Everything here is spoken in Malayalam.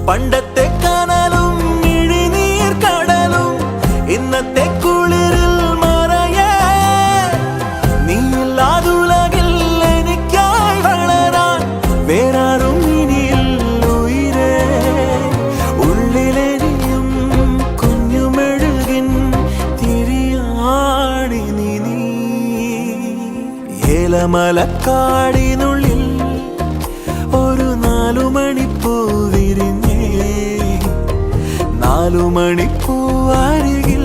പണ്ടത്തെ കനലും ഇഴിനീർ കടലും ഇന്നത്തെ കുളിരിൽ മറയേ നീയില്ലാതുലകിൽ എനിക്കായി വളരാൻ വേറാരും ഇനിയില്ല ഉയിരേ ഉള്ളിലെരിയും കുഞ്ഞുമെഴുകിൻ തിരിയാണി നീ ഏലമലക്കാടിനുള്ളിൽ ഒരു 4 മണിപ്പൂ വിരിഞ്ഞേ 4 മണിപ്പൂ അരികിൽ